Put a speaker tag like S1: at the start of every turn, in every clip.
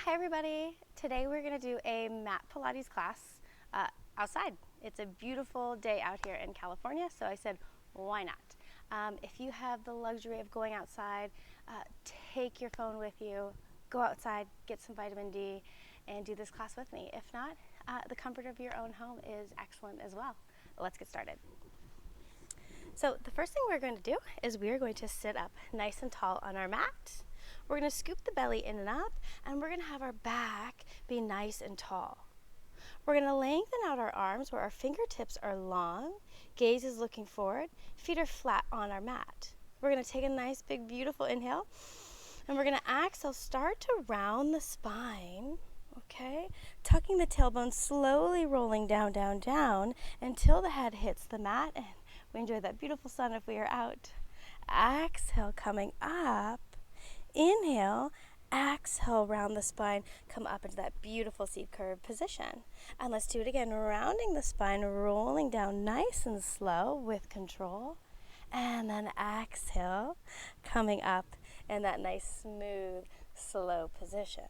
S1: Hi everybody! Today we're going to do a mat Pilates class outside. It's a beautiful day out here in California, so I said, why not? If you have the luxury of going outside, take your phone with you, go outside, get some vitamin D, and do this class with me. If not, the comfort of your own home is excellent as well. Let's get started. So the first thing we're going to do is we are going to sit up nice and tall on our mat. We're going to scoop the belly in and up, and we're going to have our back be nice and tall. We're going to lengthen out our arms where our fingertips are long, gaze is looking forward, feet are flat on our mat. We're going to take a nice, big, beautiful inhale, and we're going to exhale, start to round the spine, okay? Tucking the tailbone, slowly rolling down, down, down, until the head hits the mat, and we enjoy that beautiful sun if we are out. Exhale, coming up. Inhale, exhale, round the spine, come up into that beautiful seat curve position. And let's do it again, rounding the spine, rolling down nice and slow with control. And then exhale, coming up in that nice, smooth, slow position.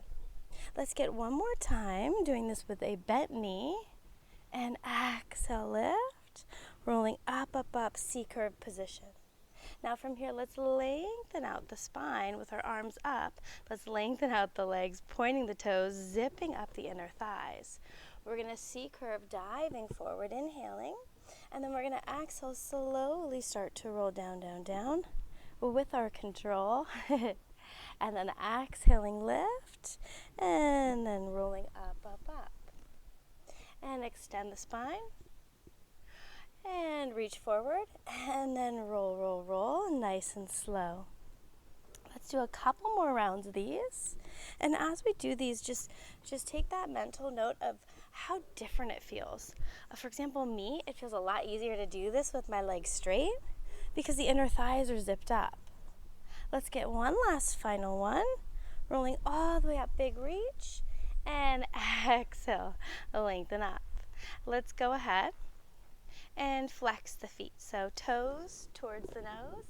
S1: Let's get one more time, doing this with a bent knee. And exhale, lift, rolling up, up, up, C-curve position. Now from here, let's lengthen out the spine with our arms up. Let's lengthen out the legs, pointing the toes, zipping up the inner thighs. We're going to C-curve, diving forward, inhaling. And then we're going to exhale, slowly start to roll down, down, down with our control. And then exhaling, lift. And then rolling up, up, up. And extend the spine. And reach forward, and then roll, roll, roll, nice and slow. Let's do a couple more rounds of these. And as we do these, just take that mental note of how different it feels. For example, me, it feels a lot easier to do this with my legs straight because the inner thighs are zipped up. Let's get one last final one. Rolling all the way up, big reach, and exhale, lengthen up. Let's go ahead and flex the feet. So toes towards the nose,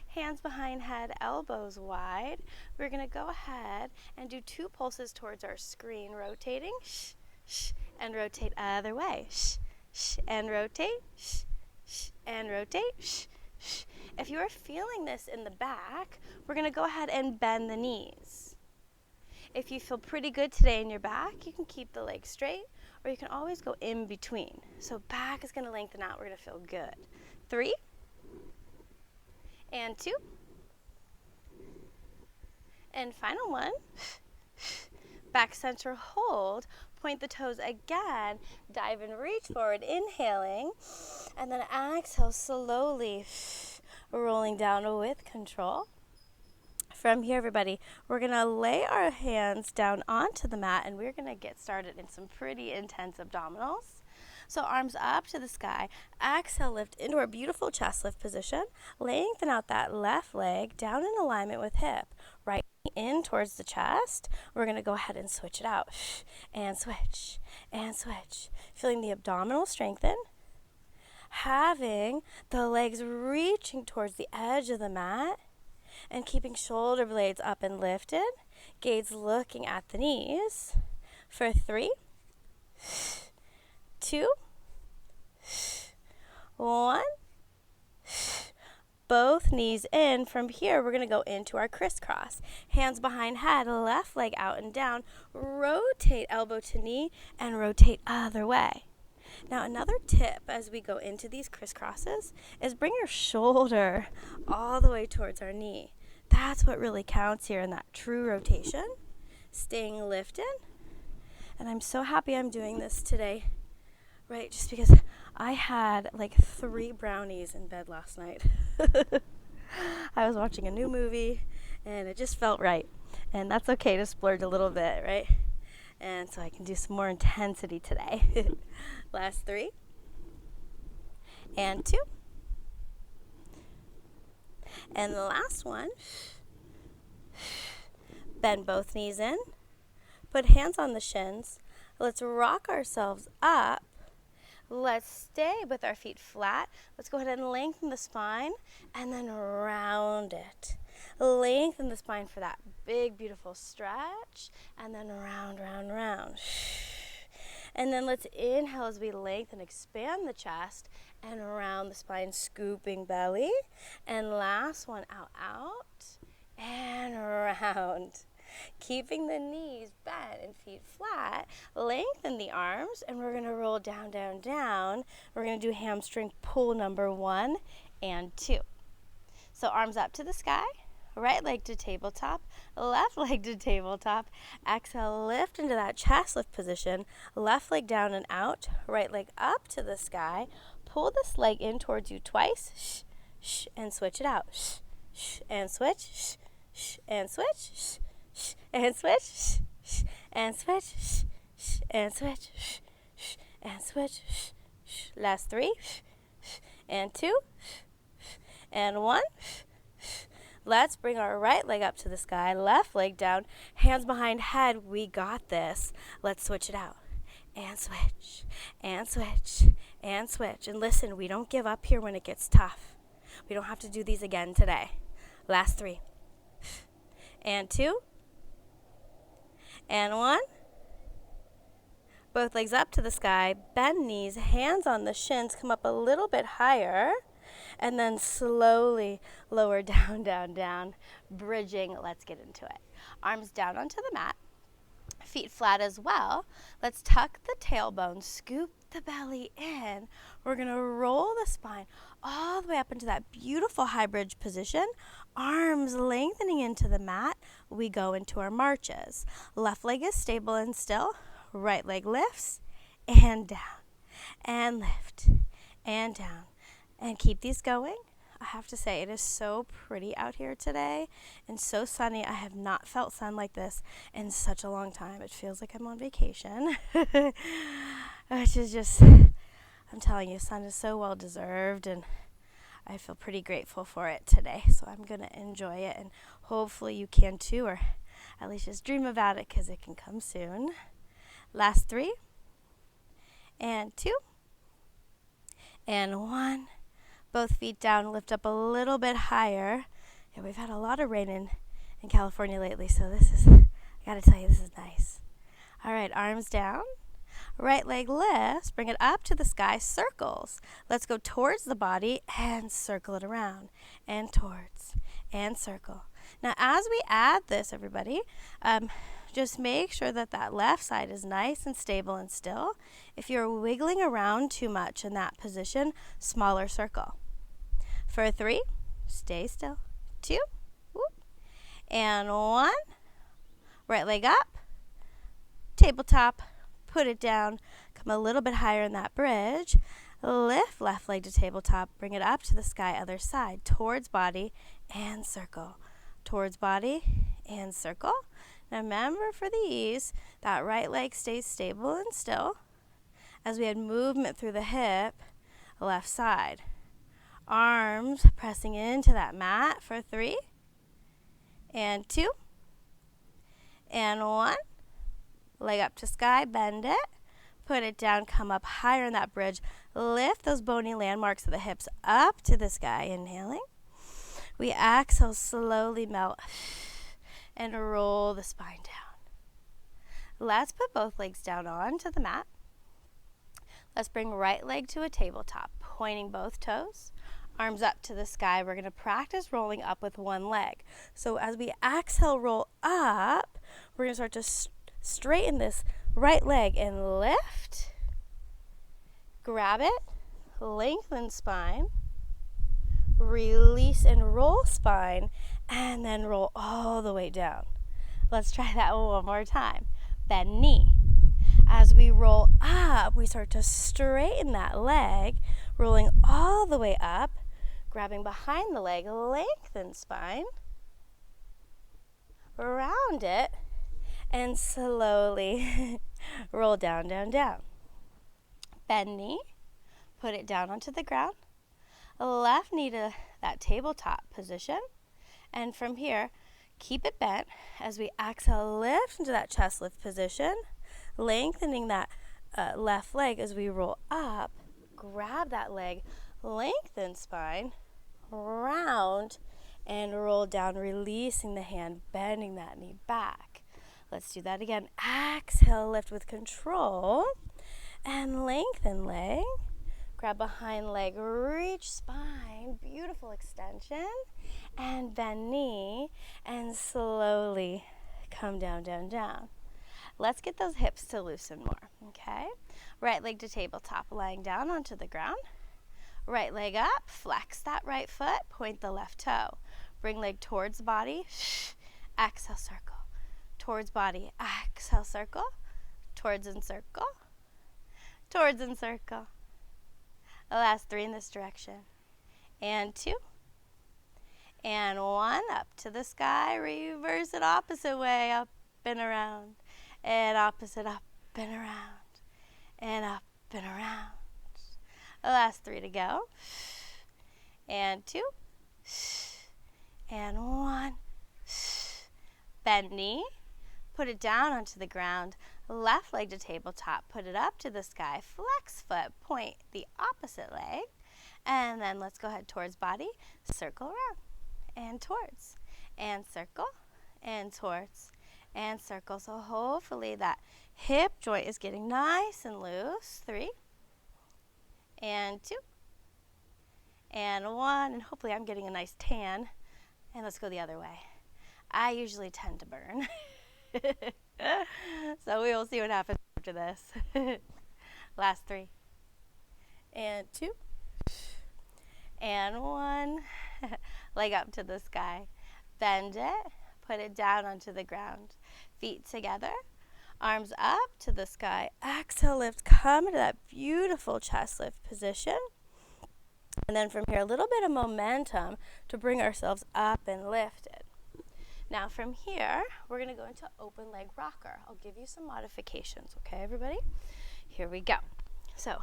S1: hands behind head, elbows wide. We're going to go ahead and do 2 pulses towards our screen, rotating, shh, shh, and rotate other way, shh, shh, and rotate, shh, shh, and rotate, shh, shh. If you are feeling this in the back, we're going to go ahead and bend the knees. If you feel pretty good today in your back, you can keep the legs straight, or you can always go in between. So back is going to lengthen out. We're going to feel good. 3, and 2, and final 1. Back center hold. Point the toes again. Dive and reach forward, inhaling, and then exhale slowly, rolling down with control. From here, everybody, we're going to lay our hands down onto the mat, and we're going to get started in some pretty intense abdominals. So arms up to the sky. Exhale, lift into our beautiful chest lift position. Lengthen out that left leg down in alignment with hip. Right in towards the chest. We're going to go ahead and switch it out. And switch. And switch. Feeling the abdominal strengthen. Having the legs reaching towards the edge of the mat. And keeping shoulder blades up and lifted. Gaze looking at the knees. For 3, 2, 1. Both knees in. From here, we're going to go into our crisscross. Hands behind head, left leg out and down. Rotate elbow to knee and rotate other way. Now, another tip as we go into these crisscrosses is bring your shoulder all the way towards our knee. That's what really counts here in that true rotation. Staying lifted. And I'm so happy I'm doing this today, right? Just because I had like 3 brownies in bed last night. I was watching a new movie and it just felt right. And that's okay to splurge a little bit, right? And so I can do some more intensity today. Last 3. And 2. And the last one. Bend both knees in. Put hands on the shins. Let's rock ourselves up. Let's stay with our feet flat. Let's go ahead and lengthen the spine and then round it. Lengthen the spine for that big, beautiful stretch. And then round, round, round. And then let's inhale as we lengthen, expand the chest, and around the spine, scooping belly. And last one, out, out, and around. Keeping the knees bent and feet flat, lengthen the arms, and we're gonna roll down, down, down. We're gonna do hamstring pull number 1 and 2. So arms up to the sky, right leg to tabletop, left leg to tabletop. Exhale, lift into that chest lift position, left leg down and out, right leg up to the sky. Pull this leg in towards you twice, and switch it out. And switch, and switch, and switch, and switch, and switch, and switch. Last 3, and 2, and 1. Let's bring our right leg up to the sky, left leg down, hands behind head. We got this. Let's switch it out. And switch, and switch, and switch. And listen, we don't give up here when it gets tough. We don't have to do these again today. Last 3, and 2, and 1. Both legs up to the sky, bend knees, hands on the shins, come up a little bit higher, and then slowly lower down, down, down, bridging. Let's get into it. Arms down onto the mat, feet flat as well. Let's tuck the tailbone, scoop the belly in. We're gonna roll the spine all the way up into that beautiful high bridge position. Arms lengthening into the mat. We go into our marches. Left leg is stable and still. Right leg lifts and down and lift and down. And keep these going. I have to say, it is so pretty out here today and so sunny. I have not felt sun like this in such a long time. It feels like I'm on vacation, which is just, I'm telling you, sun is so well deserved, and I feel pretty grateful for it today. So I'm going to enjoy it, and hopefully you can too, or at least just dream about it, because it can come soon. Last 3, and 2, and 1. Both feet down, lift up a little bit higher. Yeah, we've had a lot of rain in California lately, so this is, I gotta tell you, this is nice. All right, arms down. Right leg lifts, bring it up to the sky, circles. Let's go towards the body and circle it around, and towards, and circle. Now, as we add this, everybody, just make sure that that left side is nice and stable and still. If you're wiggling around too much in that position, smaller circle. For 3, stay still. 2, whoop, and 1. Right leg up, tabletop, put it down, come a little bit higher in that bridge. Lift left leg to tabletop, bring it up to the sky, other side, towards body and circle. Towards body and circle. Now remember, for these, that right leg stays stable and still as we had movement through the hip, left side. Arms pressing into that mat for 3, and 2, and 1. Leg up to sky, bend it, put it down, come up higher in that bridge. Lift those bony landmarks of the hips up to the sky, inhaling. We exhale, slowly melt, and roll the spine down. Let's put both legs down onto the mat. Let's bring right leg to a tabletop, pointing both toes. Arms up to the sky. We're going to practice rolling up with one leg. So as we exhale, roll up, we're going to start to straighten this right leg and lift. Grab it, lengthen spine, release and roll spine, and then roll all the way down. Let's try that one more time. Bend knee. As we roll up, we start to straighten that leg, rolling all the way up, grabbing behind the leg, lengthen spine, round it, and slowly roll down, down, down. Bend knee, put it down onto the ground, left knee to that tabletop position, and from here, keep it bent as we exhale, lift into that chest lift position, lengthening that left leg as we roll up, grab that leg, lengthen spine, round, and roll down, releasing the hand, bending that knee back. Let's do that again. Exhale, lift with control, and lengthen leg. Grab behind leg, reach spine, beautiful extension, and bend knee, and slowly come down, down, down. Let's get those hips to loosen more, okay? Right leg to tabletop, lying down onto the ground. Right leg up, flex that right foot, point the left toe. Bring leg towards body, exhale, circle. Towards body, exhale, circle. Towards and circle. Towards and circle. The last 3 in this direction. And 2. And 1, up to the sky, reverse it opposite way, up and around. And opposite, up and around. And up and around. The last 3 to go. And 2. And 1. Bend knee. Put it down onto the ground. Left leg to tabletop. Put it up to the sky. Flex foot. Point the opposite leg. And then let's go ahead towards body. Circle around. And towards. And circle. And towards. And circle. So hopefully that hip joint is getting nice and loose. 3. And 2. And 1. And hopefully I'm getting a nice tan. And let's go the other way. I usually tend to burn. So we will see what happens after this. Last 3. And 2. And 1. Leg up to the sky. Bend it. Put it down onto the ground. Feet together. Arms up to the sky. Exhale, lift. Come into that beautiful chest lift position. And then from here, a little bit of momentum to bring ourselves up and lifted. Now from here, we're going to go into open leg rocker. I'll give you some modifications, okay, everybody? Here we go. So,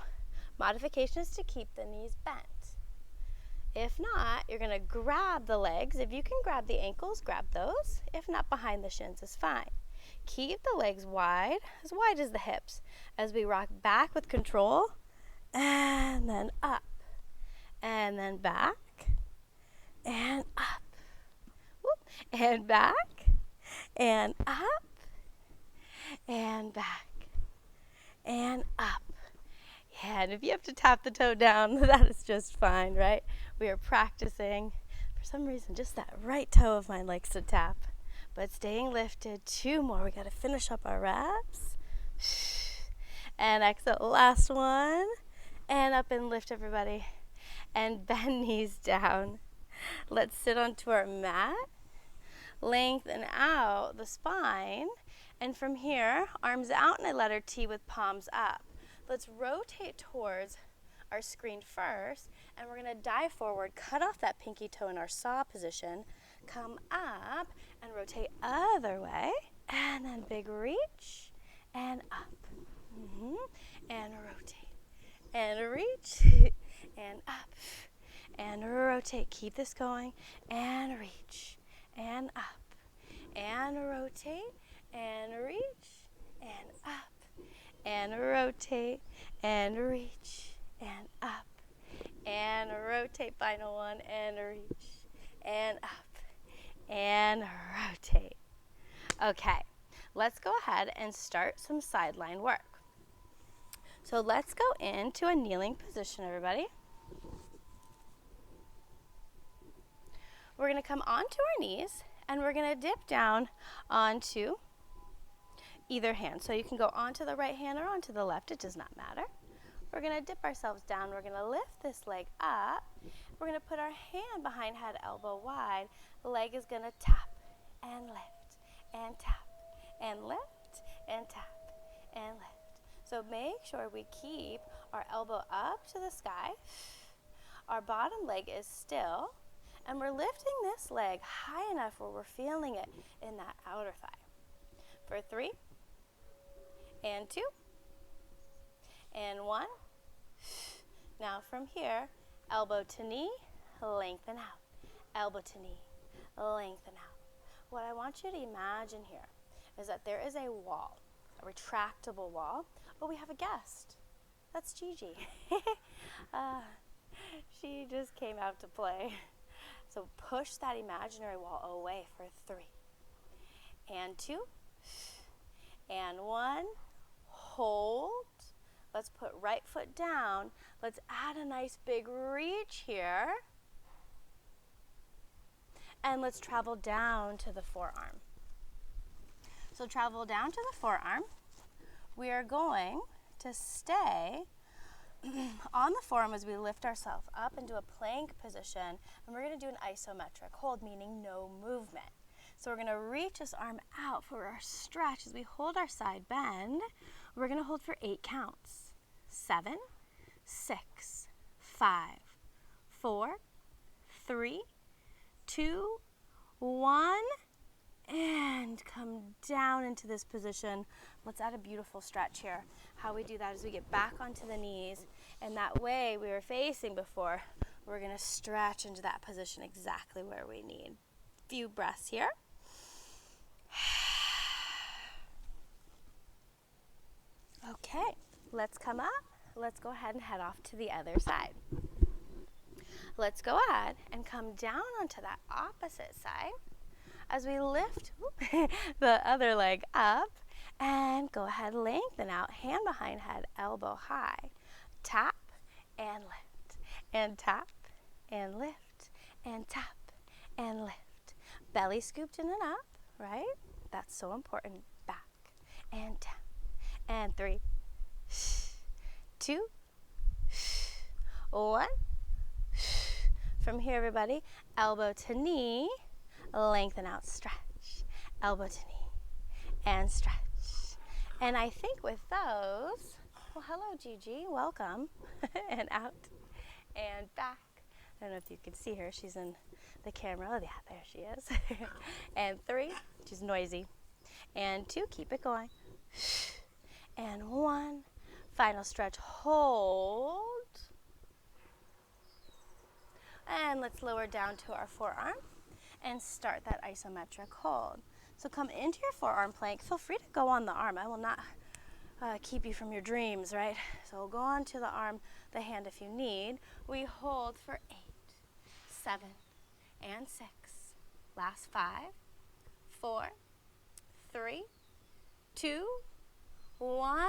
S1: modification is to keep the knees bent. If not, you're going to grab the legs. If you can grab the ankles, grab those. If not, behind the shins is fine. Keep the legs wide as the hips, as we rock back with control, and then up, and then back, and up. And back, and up, and back, and up. Yeah, and if you have to tap the toe down, that is just fine, right? We are practicing. For some reason, just that right toe of mine likes to tap. But staying lifted. 2 more. We got to finish up our reps. And exhale, last one. And up and lift, everybody. And bend knees down. Let's sit onto our mat. Lengthen out the spine, and from here, arms out in a letter T with palms up. Let's rotate towards our screen first, and we're going to dive forward, cut off that pinky toe in our saw position, come up, and rotate other way, and then big reach, and up, and rotate, and reach, and up, and rotate. Keep this going, and reach, and up, and rotate, and reach, and up, and rotate, and reach, and up, and rotate, final one, and reach, and up, and rotate. Okay, let's go ahead and start some sideline work. So let's go into a kneeling position, everybody. We're going to come onto our knees, and we're going to dip down onto either hand. So you can go onto the right hand or onto the left. It does not matter. We're going to dip ourselves down. We're going to lift this leg up. We're going to put our hand behind head, elbow wide. The leg is going to tap and lift and tap and lift and tap and lift. So make sure we keep our elbow up to the sky. Our bottom leg is still. And we're lifting this leg high enough where we're feeling it in that outer thigh. For 3, and 2, and 1. Now from here, elbow to knee, lengthen out. Elbow to knee, lengthen out. What I want you to imagine here is that there is a wall, a retractable wall. Oh, we have a guest. That's Gigi. She just came out to play. So push that imaginary wall away for 3 and 2 and 1. Hold. Let's put right foot down. Let's add a nice big reach here. And let's travel down to the forearm. So travel down to the forearm. We are going to stay on the forearm as we lift ourselves up into a plank position, and we're going to do an isometric hold, meaning no movement. So we're going to reach this arm out for our stretch as we hold our side bend. We're going to hold for 8 counts. 7, 6, 5, 4, 3, 2, 1, and come down into this position. Let's add a beautiful stretch here. How we do that is we get back onto the knees, and that way we were facing before, we're going to stretch into that position exactly where we need. Few breaths here. Okay, let's come up. Let's go ahead and head off to the other side. Let's go ahead and come down onto that opposite side as we lift the other leg up, and go ahead, lengthen out, hand behind head, elbow high. Tap and lift, and tap and lift, and tap and lift. Belly scooped in and up, right? That's so important. Back and tap, and 3, 2, 1. From here, everybody, elbow to knee, lengthen out, stretch, elbow to knee, and stretch. And I think with those, well, hello, Gigi, welcome, and out, and back. I don't know if you can see her, she's in the camera. Oh, yeah, there she is. And 3, she's noisy, and 2, keep it going, and 1, final stretch, hold. And let's lower down to our forearm and start that isometric hold. So come into your forearm plank. Feel free to go on the arm. I will not keep you from your dreams, right? So we'll go on to the arm, the hand if you need. We hold for 8, 7, and 6. Last 5, 4, 3, 2, 1.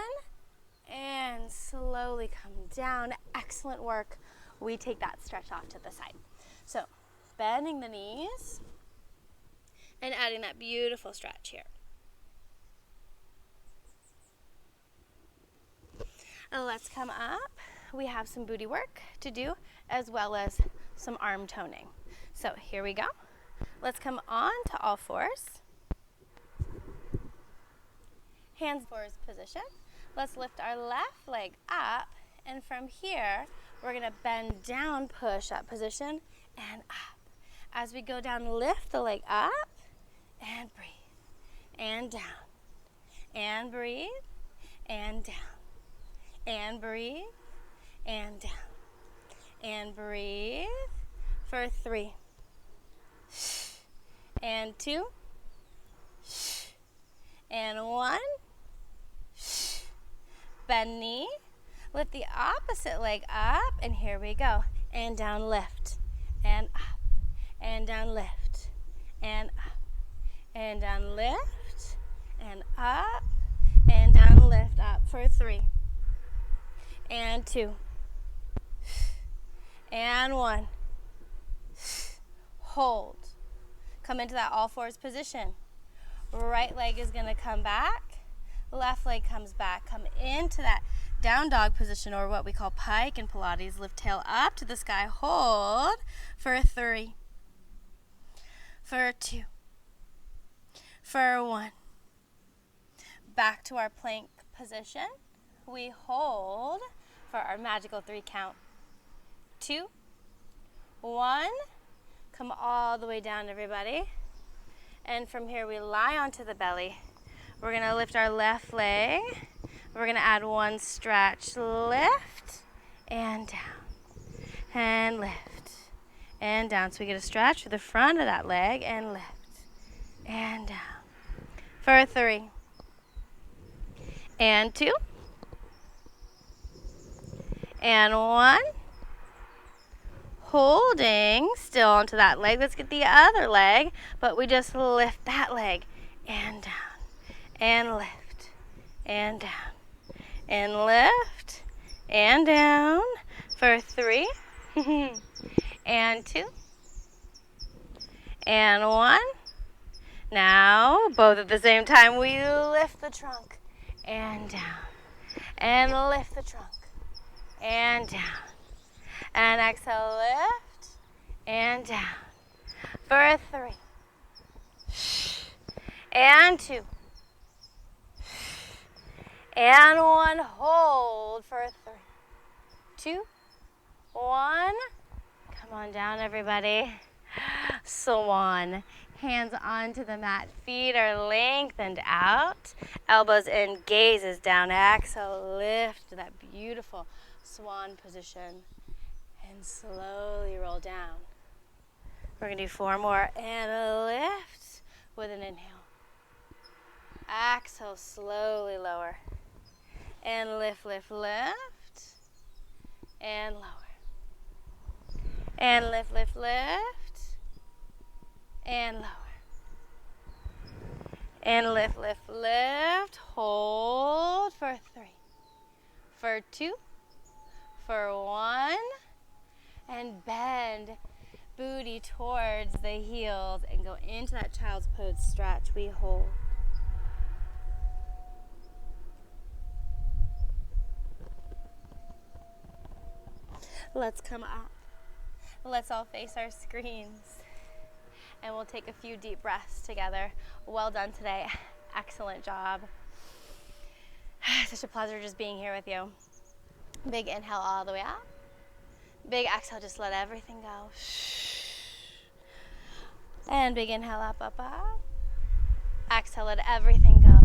S1: And slowly come down. Excellent work. We take that stretch off to the side. So bending the knees and adding that beautiful stretch here. Let's come up. We have some booty work to do as well as some arm toning. So here we go. Let's come on to all fours. Hands forward position. Let's lift our left leg up, and from here we're going to bend down, push that position, and up. As we go down, lift the leg up, and breathe, and down, and breathe, and down, and breathe, and down, and breathe for 3, and 2, and 1. Bend knee. Lift the opposite leg up, and here we go. And down, lift, and up, and down, lift, and up, and down, lift, and up, and down, lift, up for 3, and 2, and 1. Hold. Come into that all fours position. Right leg is going to come back. Left leg comes back. Come into that down dog position, or what we call pike in Pilates. Lift tail up to the sky. Hold for 3, for 2, for 1. Back to our plank position. We hold for our magical 3 count. 2, 1. Come all the way down, everybody. And from here we lie onto the belly. We're going to lift our left leg. We're going to add 1 stretch. Lift and down. And lift and down. So we get a stretch for the front of that leg, and lift and down. For 3, and 2, and 1. holding still onto that leg. Let's get the other leg, but we just lift that leg and down and lift and down and lift and down for 3 and 2 and 1. Now, both at the same time, we lift the trunk and down and lift the trunk and down and exhale, lift and down for 3 and 2 and 1. Hold for 3, 2, 1. Come on down, everybody. Swan. Hands onto the mat. Feet are lengthened out. Elbows in, gazes down. Exhale, lift to that beautiful swan position. And slowly roll down. We're going to do 4 more. And lift with an inhale. Exhale, slowly lower. And lift, lift, lift. And lower. And lift, lift, lift. And lower. And lift, lift, lift. Hold for 3, for 2, for 1. And bend booty towards the heels and go into that child's pose stretch. We hold. Let's come up. Let's all face our screens. And we'll take a few deep breaths together. Well done today. Excellent job. Such a pleasure just being here with you. Big inhale all the way up. Big exhale, just let everything go. And big inhale, up, up, up. Exhale, let everything go.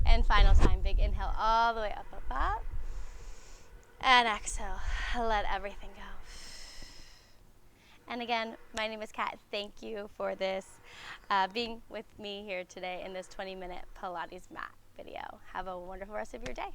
S1: And final time, big inhale all the way up, up, up. And exhale, let everything go. And again, my name is Kat. Thank you for this, being with me here today in this 20-minute Pilates mat video. Have a wonderful rest of your day.